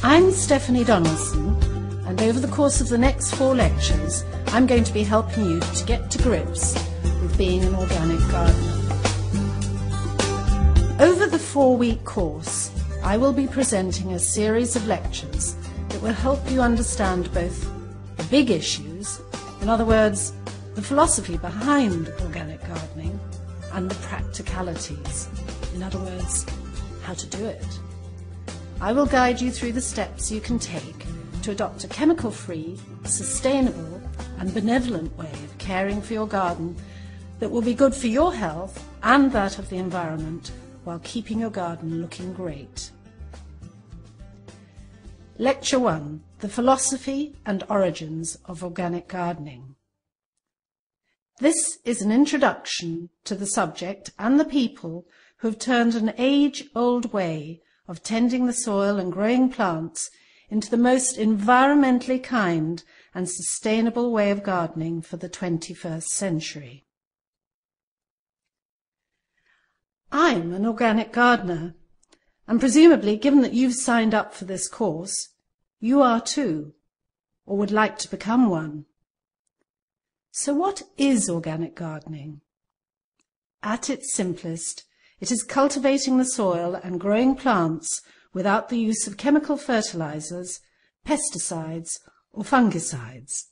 I'm Stephanie Donaldson, and over the course of the next 4 lectures, I'm going to be helping you to get to grips with being an organic gardener. Over the 4-week course, I will be presenting a series of lectures that will help you understand both the big issues, in other words, the philosophy behind organic gardening, and the practicalities, in other words, how to do it. I will guide you through the steps you can take to adopt a chemical-free, sustainable and benevolent way of caring for your garden that will be good for your health and that of the environment while keeping your garden looking great. Lecture 1, The Philosophy and Origins of Organic Gardening. This is an introduction to the subject and the people who have turned an age-old way of tending the soil and growing plants into the most environmentally kind and sustainable way of gardening for the 21st century. I'm an organic gardener, and presumably, given that you've signed up for this course, you are too, or would like to become one. So what is organic gardening? At its simplest, it is cultivating the soil and growing plants without the use of chemical fertilizers, pesticides, or fungicides.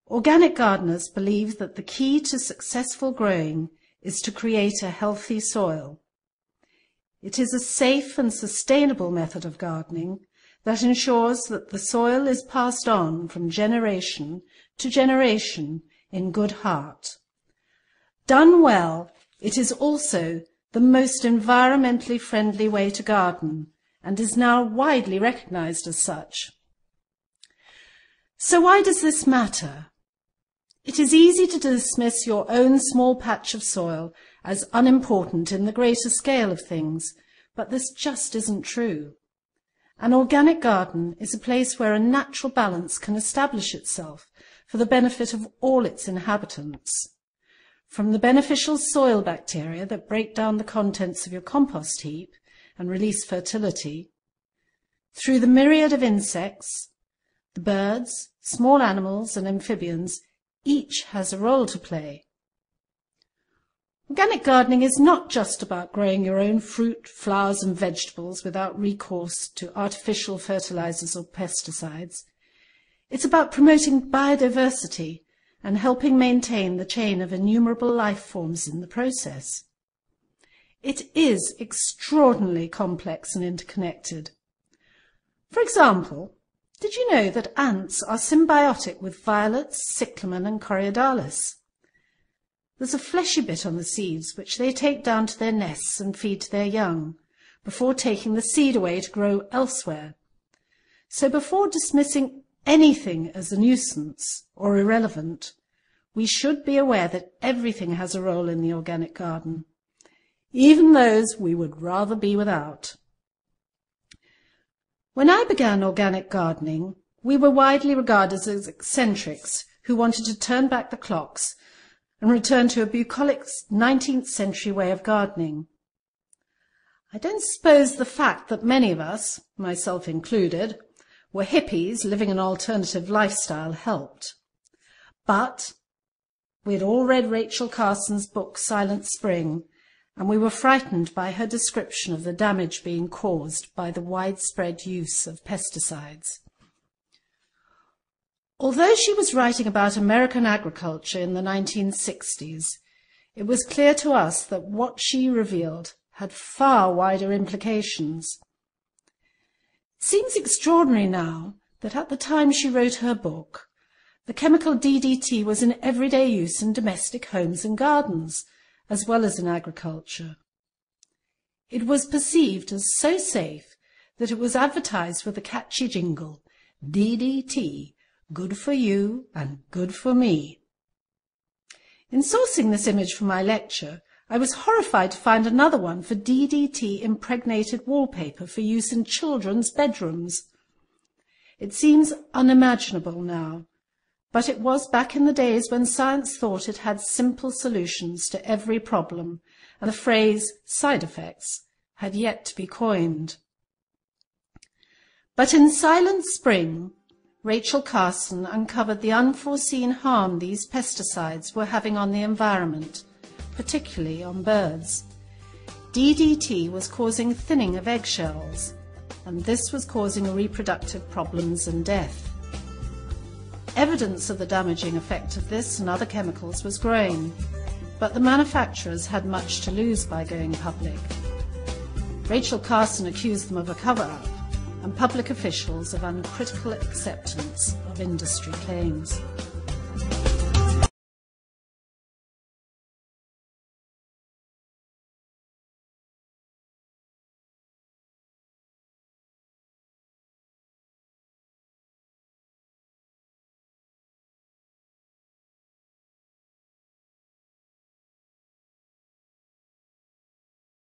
Organic gardeners believe that the key to successful growing is to create a healthy soil. It is a safe and sustainable method of gardening that ensures that the soil is passed on from generation to generation in good heart. Done well, it is also the most environmentally friendly way to garden, and is now widely recognized as such. So why does this matter? It is easy to dismiss your own small patch of soil as unimportant in the greater scale of things, but this just isn't true. An organic garden is a place where a natural balance can establish itself for the benefit of all its inhabitants. From the beneficial soil bacteria that break down the contents of your compost heap and release fertility, through the myriad of insects, the birds, small animals and amphibians, each has a role to play. Organic gardening is not just about growing your own fruit, flowers and vegetables without recourse to artificial fertilizers or pesticides. It's about promoting biodiversity and helping maintain the chain of innumerable life forms in the process. It is extraordinarily complex and interconnected. For example, did you know that ants are symbiotic with violets, cyclamen and coreodalis? There's a fleshy bit on the seeds which they take down to their nests and feed to their young, before taking the seed away to grow elsewhere. So before dismissing anything as a nuisance or irrelevant, we should be aware that everything has a role in the organic garden, even those we would rather be without. When I began organic gardening, we were widely regarded as eccentrics who wanted to turn back the clocks and return to a bucolic 19th century way of gardening. I don't suppose the fact that many of us, myself included, were hippies living an alternative lifestyle helped. But we had all read Rachel Carson's book Silent Spring, and we were frightened by her description of the damage being caused by the widespread use of pesticides. Although she was writing about American agriculture in the 1960s, it was clear to us that what she revealed had far wider implications. It seems extraordinary now that at the time she wrote her book, the chemical DDT was in everyday use in domestic homes and gardens, as well as in agriculture. It was perceived as so safe that it was advertised with a catchy jingle, DDT, good for you and good for me. In sourcing this image for my lecture, I was horrified to find another one for DDT-impregnated wallpaper for use in children's bedrooms. It seems unimaginable now, but it was back in the days when science thought it had simple solutions to every problem, and the phrase side effects had yet to be coined. But in Silent Spring, Rachel Carson uncovered the unforeseen harm these pesticides were having on the environment, particularly on birds. DDT was causing thinning of eggshells, and this was causing reproductive problems and death. Evidence of the damaging effect of this and other chemicals was growing, but the manufacturers had much to lose by going public. Rachel Carson accused them of a cover-up, and public officials of uncritical acceptance of industry claims.